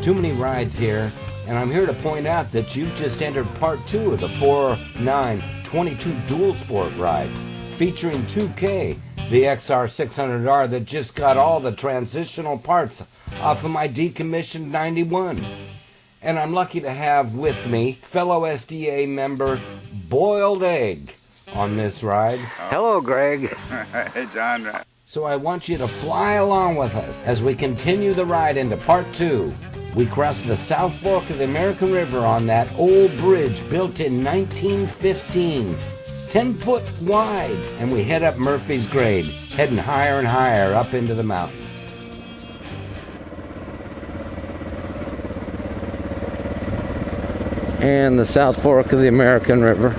Too Many Rides here, and I'm here to point out that you've just entered part 2 of the 4.922 dual sport ride, featuring 2K, the xr600r that just got all the transitional parts off of my decommissioned 91. And I'm lucky to have with me fellow SDA member Boiled Egg on this ride. Hello, Greg. Hey, John. So I want you to fly along with us as we continue the ride into part 2. We cross the South Fork of the American River on that old bridge built in 1915, 10 foot wide, and we head up Murphy's Grade, heading higher and higher up into the mountains. And the South Fork of the American River.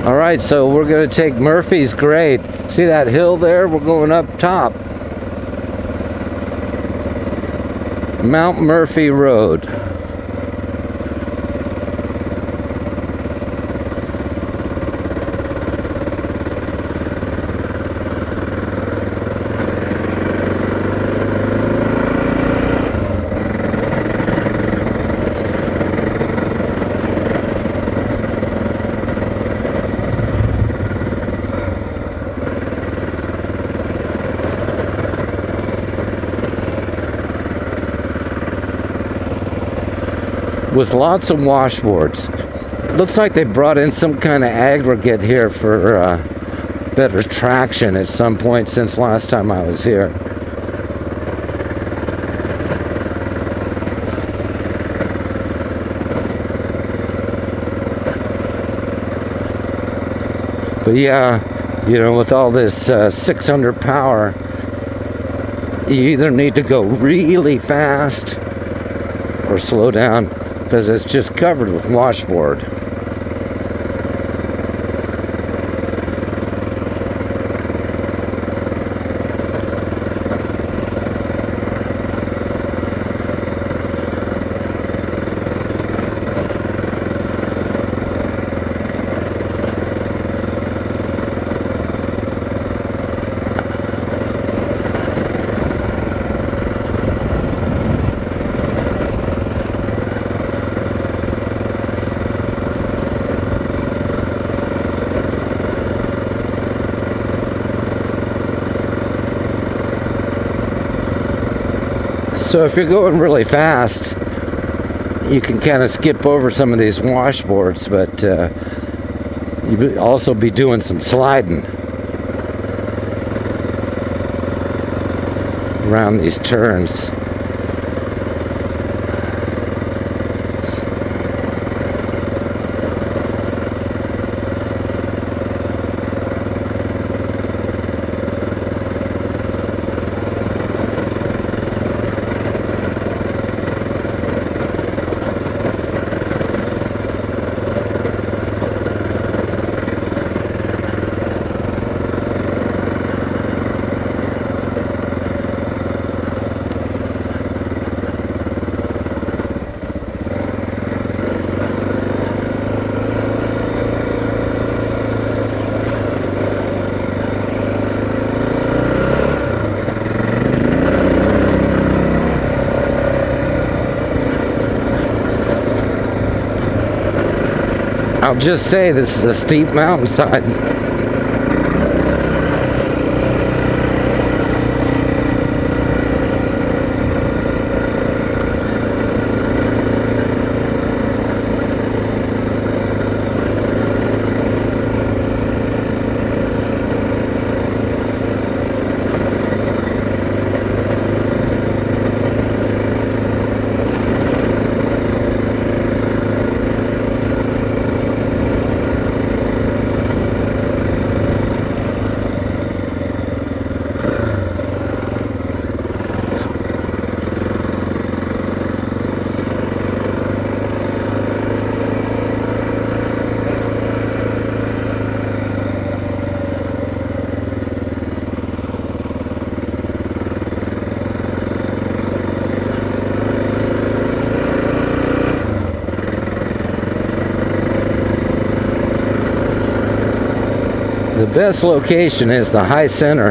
Alright, so we're going to take Murphy's Grade. See that hill there? We're going up top. Mount Murphy Road. With lots of washboards. Looks like they brought in some kind of aggregate here for better traction at some point since last time I was here. But yeah, you know, with all this 600 power, you either need to go really fast or slow down, because it's just covered with washboard. So if you're going really fast, you can kind of skip over some of these washboards, but you'd also be doing some sliding around these turns. I'll just say this is a steep mountainside. best location is the high center.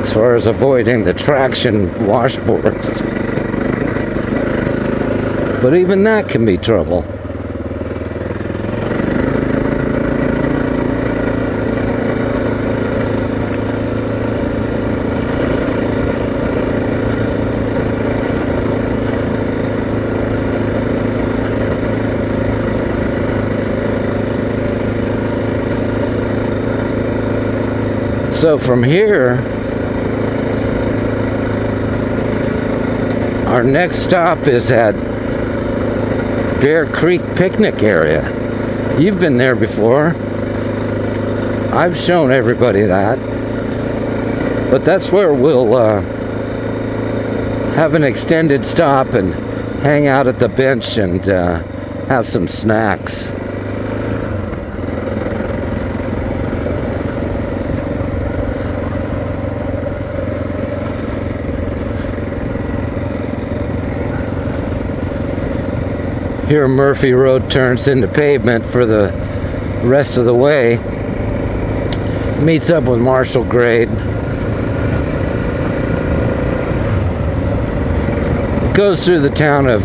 As far as avoiding the traction washboards. But even that can be trouble. So from here, our next stop is at Bear Creek Picnic Area. You've been there before. I've shown everybody that. But that's where we'll have an extended stop and hang out at the bench and have some snacks. Here Murphy Road turns into pavement for the rest of the way. Meets up with Marshall Grade. Goes through the town of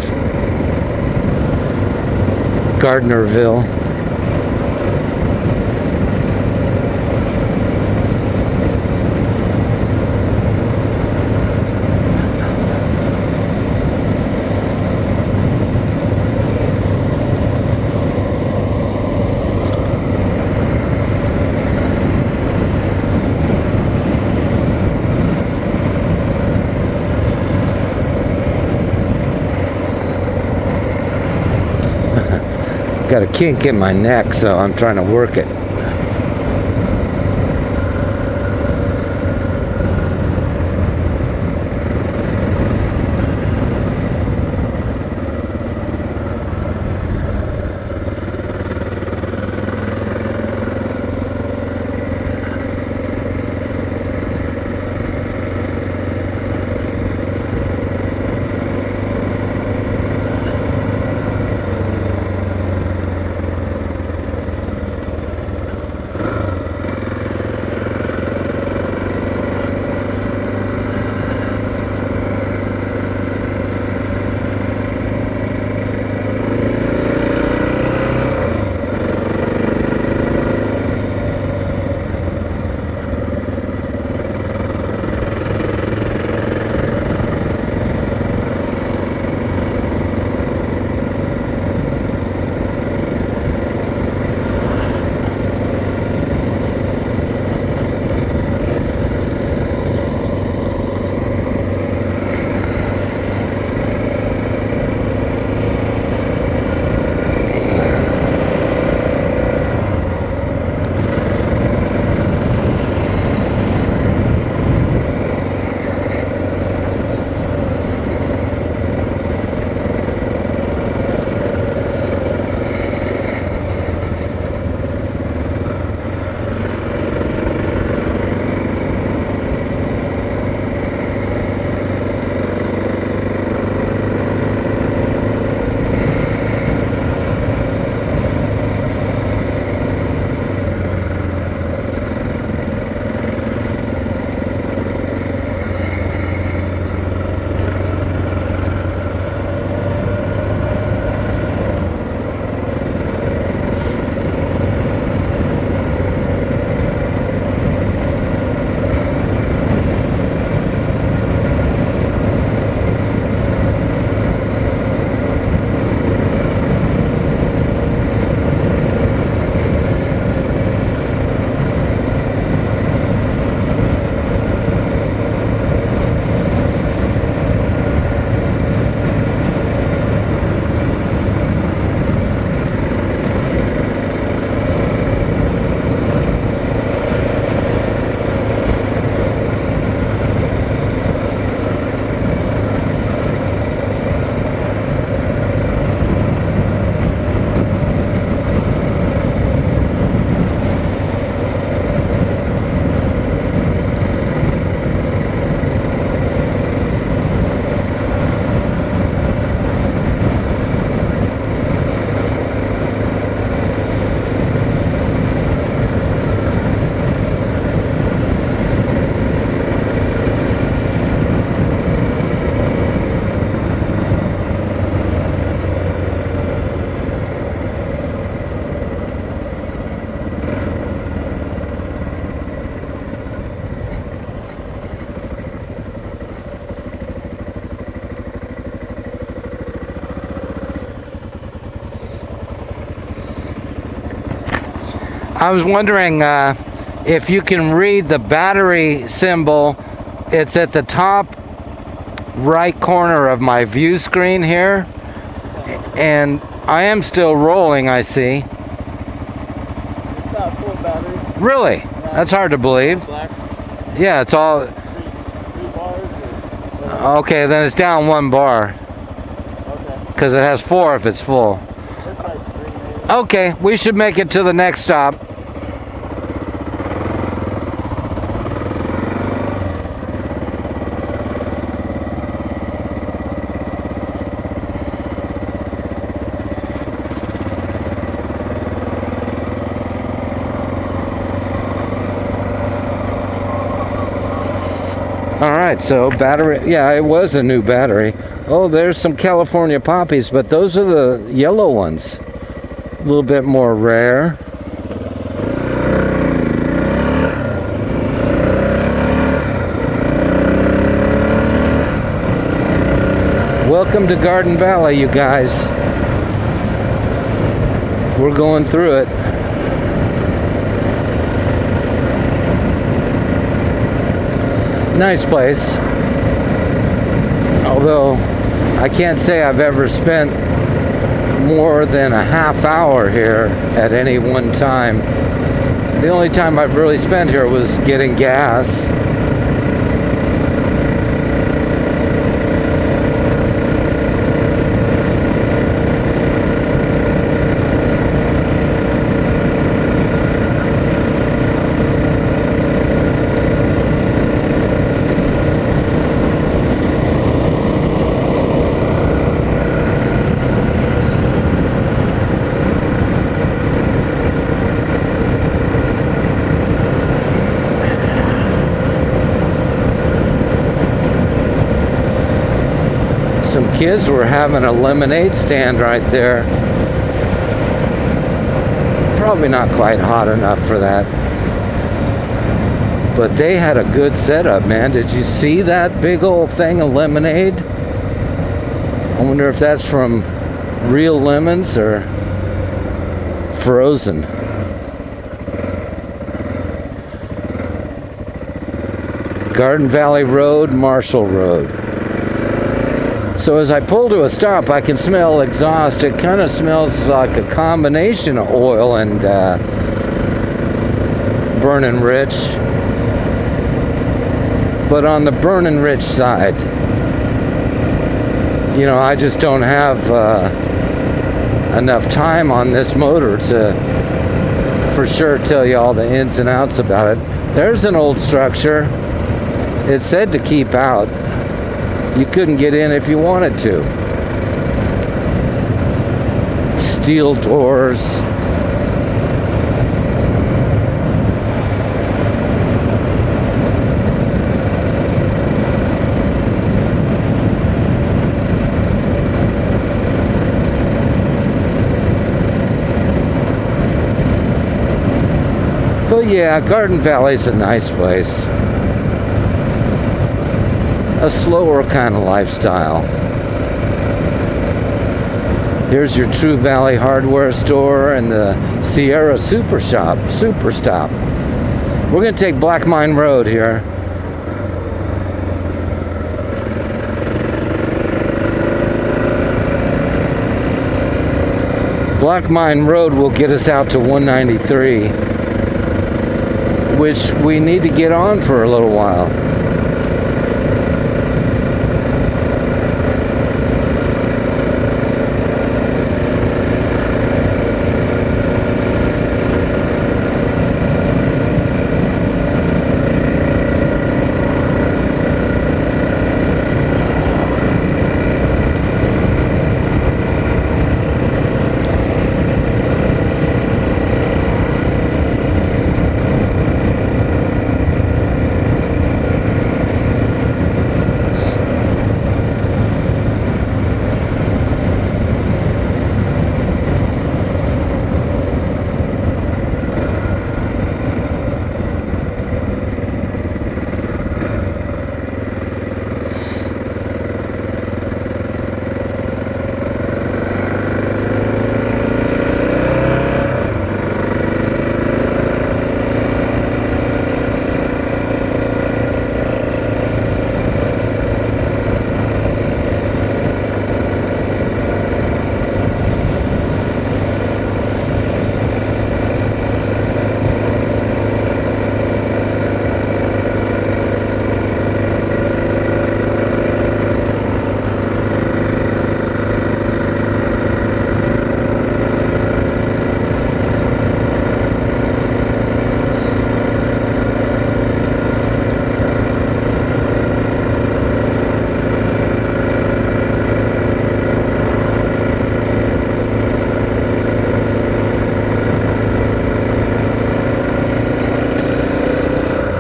Gardnerville. Got a kink in my neck, so I'm trying to work it. I was wondering if you can read the battery symbol. It's at the top right corner of my view screen here, and I am still rolling, I see. It's not full battery. Really? That's hard to believe. Black. Yeah, it's all... Three bars or... Okay, then it's down 1 bar. Okay. Because it has 4 if it's full. It's like 3 maybe. Okay, we should make it to the next stop. Alright, so battery, yeah, it was a new battery. Oh, there's some California poppies, but those are the yellow ones. A little bit more rare. Welcome to Garden Valley, you guys. We're going through it. Nice place. Although I can't say I've ever spent more than a half hour here at any one time. The only time I've really spent here was getting gas. Some kids were having a lemonade stand right there. Probably not quite hot enough for that. But they had a good setup, man. Did you see that big old thing of lemonade? I wonder if that's from real lemons or frozen. Garden Valley Road, Marshall Road. So as I pull to a stop, I can smell exhaust. It kind of smells like a combination of oil and burning rich. But on the burning rich side. You know, I just don't have enough time on this motor to for sure tell you all the ins and outs about it. There's an old structure. It said to keep out. You couldn't get in if you wanted to. Steel doors. But yeah, Garden Valley's a nice place. A slower kind of lifestyle. Here's your True Valley hardware store and the Sierra Super Stop. We're going to take Black Mine Road here. Black Mine Road will get us out to 193, which we need to get on for a little while.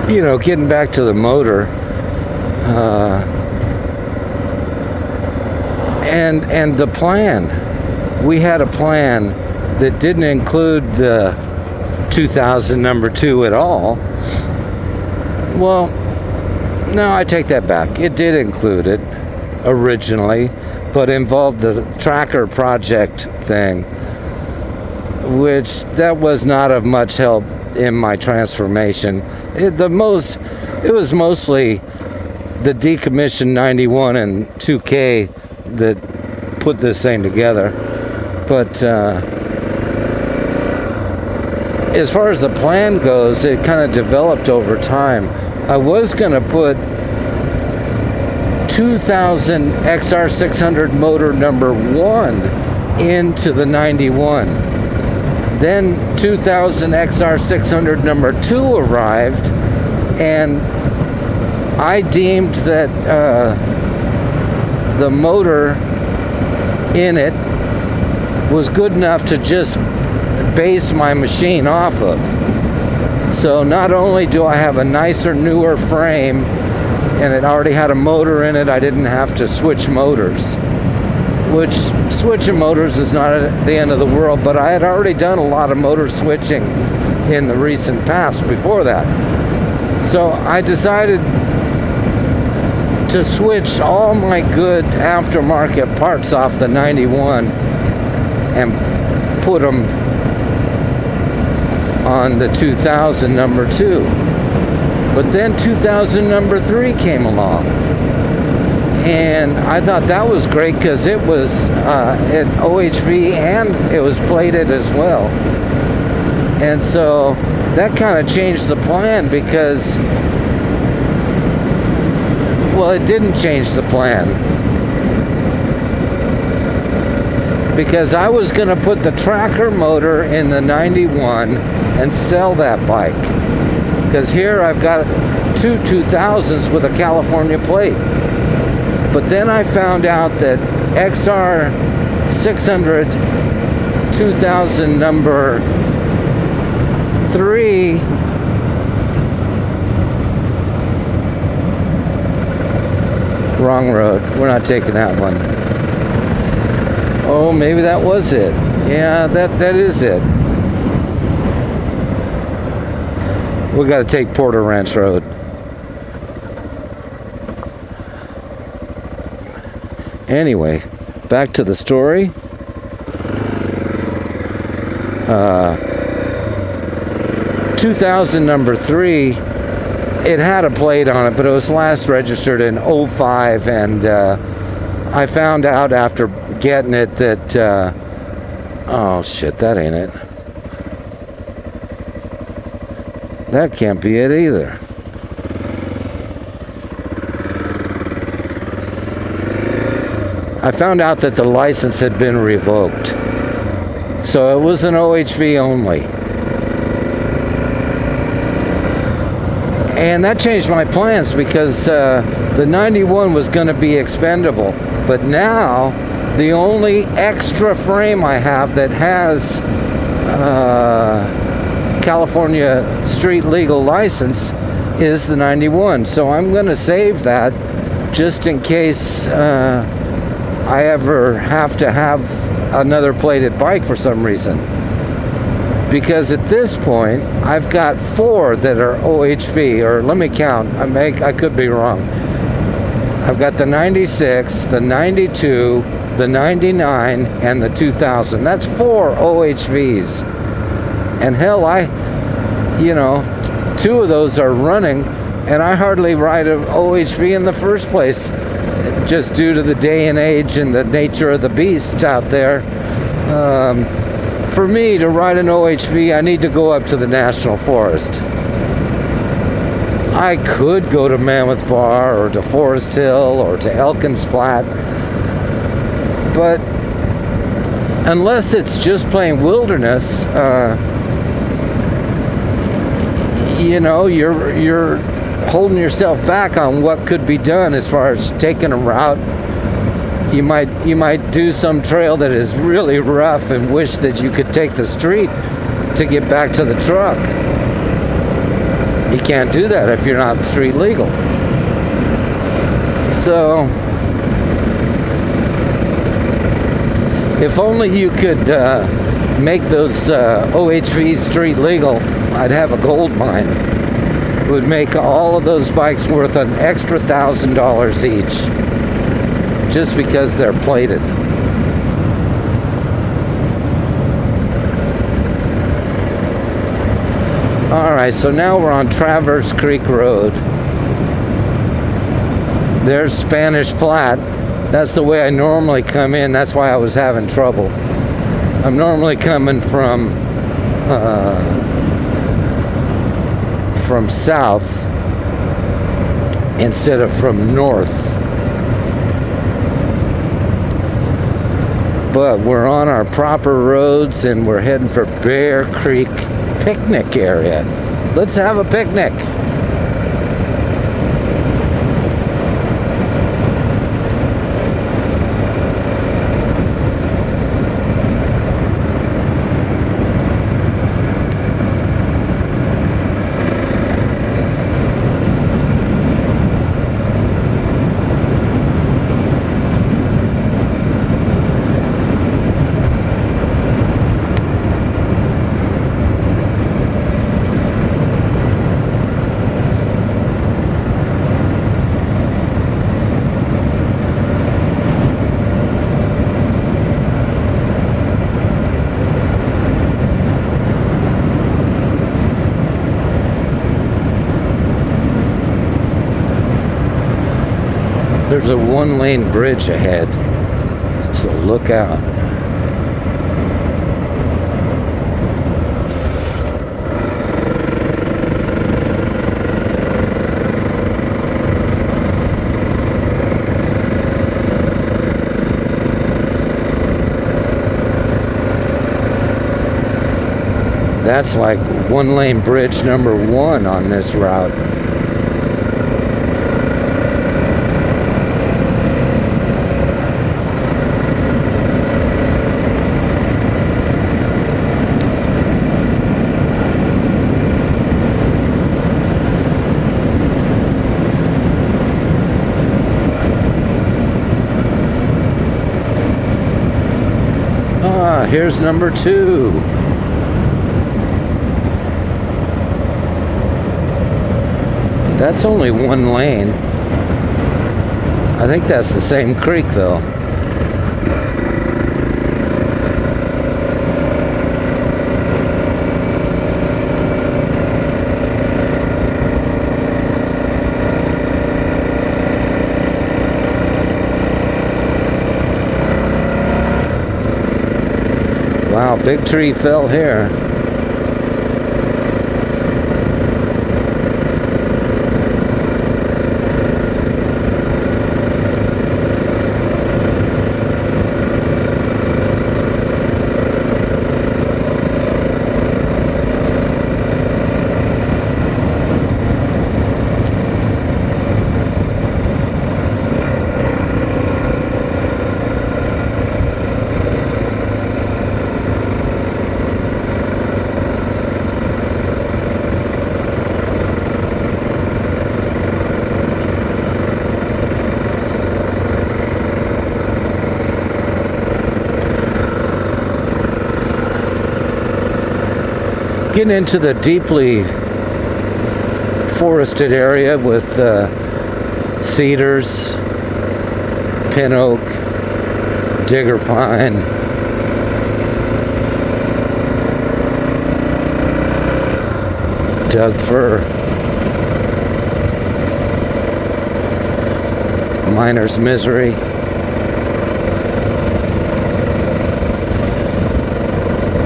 you know, getting back to the motor, and the plan. We had a plan that didn't include the 2000 number 2 at all. Well, no, I take that back. It did include it originally, but involved the tracker project thing, which that was not of much help in my transformation. It was mostly the decommissioned 91 and 2K that put this thing together. But as far as the plan goes, it kind of developed over time. I was going to put 2000 XR600 motor number 1 into the 91. Then 2000 XR600 number 2 arrived, and I deemed that the motor in it was good enough to just base my machine off of. So not only do I have a nicer, newer frame, and it already had a motor in it, I didn't have to switch motors. Which, switching motors is not at the end of the world, but I had already done a lot of motor switching in the recent past before that. So I decided to switch all my good aftermarket parts off the 91 and put them on the 2000 number 2. But then 2000 number 3 came along, and I thought that was great because it was an OHV and it was plated as well. And so that kind of changed the plan because, well, it didn't change the plan, because I was going to put the tracker motor in the 91 and sell that bike. Because here I've got two 2000s with a California plate. But then I found out that XR600 2000 number 3 wrong road. We're not taking that one. Oh, maybe that was it. Yeah, that is it. We got to take Porter Ranch Road. Anyway, back to the story. 2000 number 3, it had a plate on it, but it was last registered in 05, and I found out after getting it that oh shit, that ain't it. That can't be it either. I found out that the license had been revoked, so it was an OHV only. And that changed my plans because the 91 was going to be expendable. But now, the only extra frame I have that has California street legal license is the 91. So I'm going to save that just in case I ever have to have another plated bike for some reason. Because at this point, I've got 4 that are OHV, or let me count, I could be wrong. I've got the 96, the 92, the 99, and the 2000. That's 4 OHVs. And hell, 2 of those are running, and I hardly ride an OHV in the first place, just due to the day and age and the nature of the beast out there. For me to ride an OHV, I need to go up to the National Forest. I could go to Mammoth Bar or to Forest Hill or to Elkins Flat, but unless it's just plain wilderness, you're holding yourself back on what could be done as far as taking a route. You might do some trail that is really rough and wish that you could take the street to get back to the truck. You can't do that if you're not street legal. So, if only you could make those OHVs street legal, I'd have a gold mine. It would make all of those bikes worth an extra $1,000 each, just because they're plated. Alright, so now we're on Traverse Creek Road. There's Spanish Flat. That's the way I normally come in. That's why I was having trouble. I'm normally coming from south instead of from north. But we're on our proper roads and we're heading for Bear Creek picnic area. Let's have a picnic. There's a one-lane bridge ahead, so look out. That's like one-lane bridge number 1 on this route. Here's number 2. That's only one lane. I think that's the same creek though. Wow, big tree fell here. Getting into the deeply forested area with cedars, pin oak, digger pine, Doug fir, miner's misery.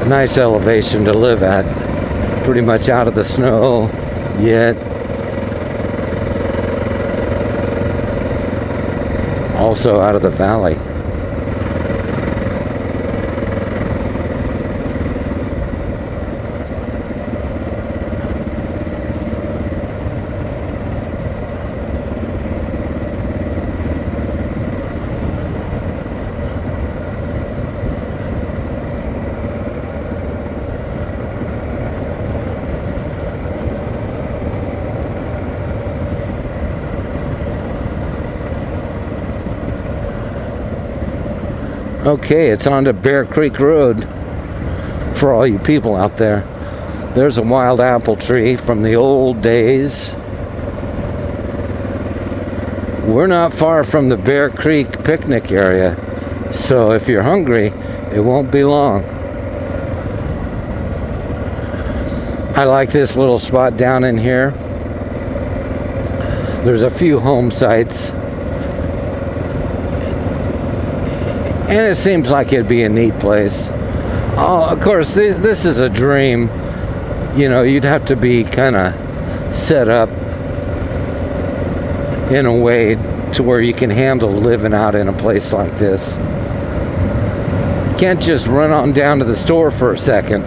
Nice elevation to live at. Pretty much out of the snow yet. Also out of the valley. Okay, it's on to Bear Creek Road for all you people out there. There's a wild apple tree from the old days. We're not far from the Bear Creek picnic area, so if you're hungry, it won't be long. I like this little spot down in here. There's a few home sites, and it seems like it'd be a neat place. Oh, of course, this is a dream. You know, you'd have to be kind of set up in a way to where you can handle living out in a place like this. You can't just run on down to the store for a second.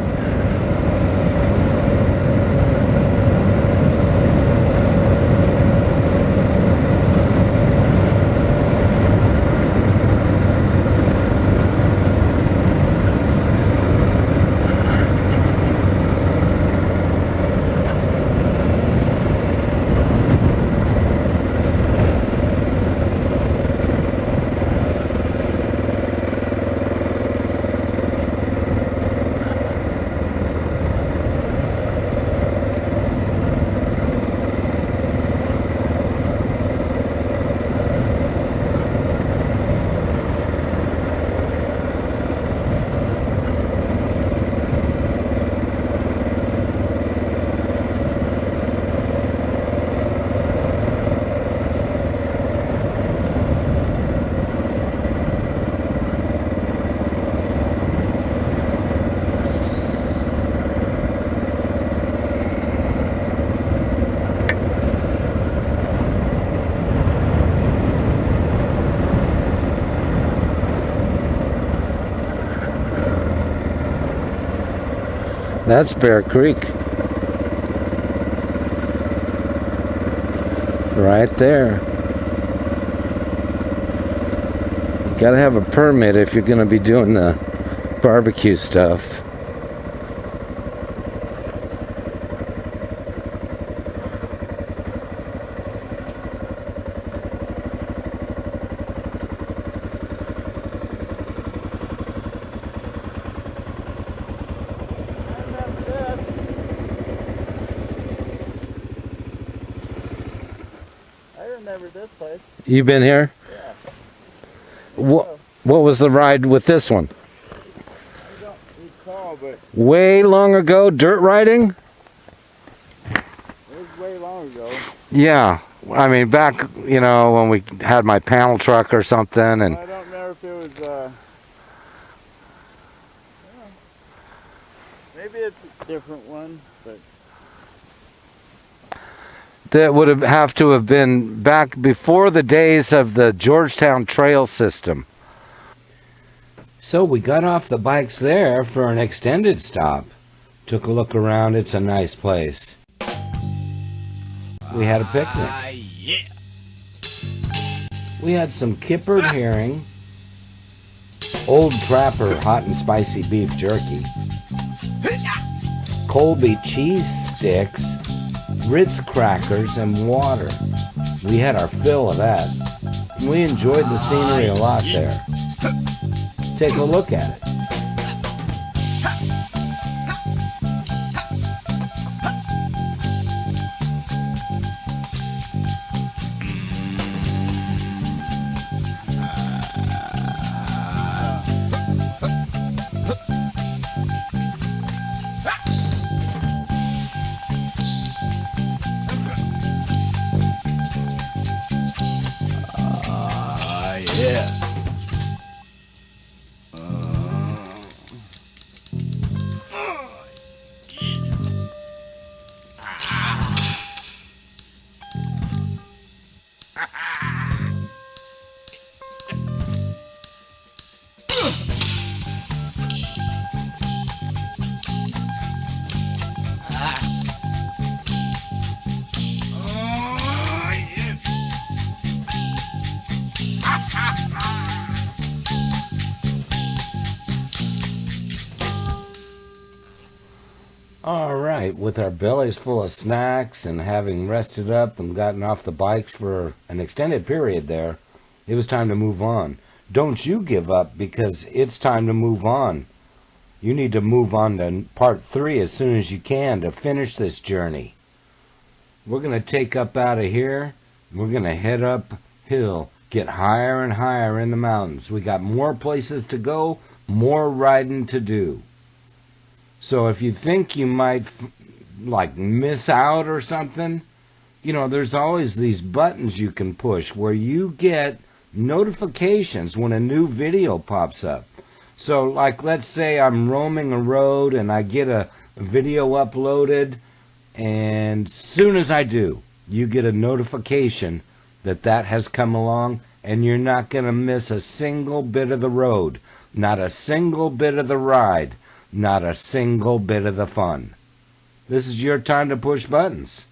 That's Bear Creek. Right there. You gotta have a permit if you're gonna be doing the barbecue stuff. This place. You been here? Yeah. What was the ride with this one? I don't recall, but Way long ago, dirt riding? it was way long ago. Yeah. I mean, back, you know, when we had my panel truck or something, and I don't remember if it was, maybe it's a different one, but that would have to have been back before the days of the Georgetown Trail system. So we got off the bikes there for an extended stop. Took a look around. It's a nice place. We had a picnic. yeah. We had some kippered herring, Old Trapper hot and spicy beef jerky, Colby cheese sticks, Ritz crackers, and water. We had our fill of that. We enjoyed the scenery a lot there. Take a look at it. Yeah. All right, with our bellies full of snacks and having rested up and gotten off the bikes for an extended period there, it was time to move on. don't you give up, because it's time to move on. You need to move on to part 3 as soon as you can to finish this journey. We're going to take up out of here. We're going to head uphill, get higher and higher in the mountains. We got more places to go, more riding to do. So if you think you might miss out or something, there's always these buttons you can push where you get notifications when a new video pops up. So let's say I'm roaming a road and I get a video uploaded, and soon as I do, you get a notification that has come along, and you're not going to miss a single bit of the road, not a single bit of the ride, not a single bit of the fun. This is your time to push buttons.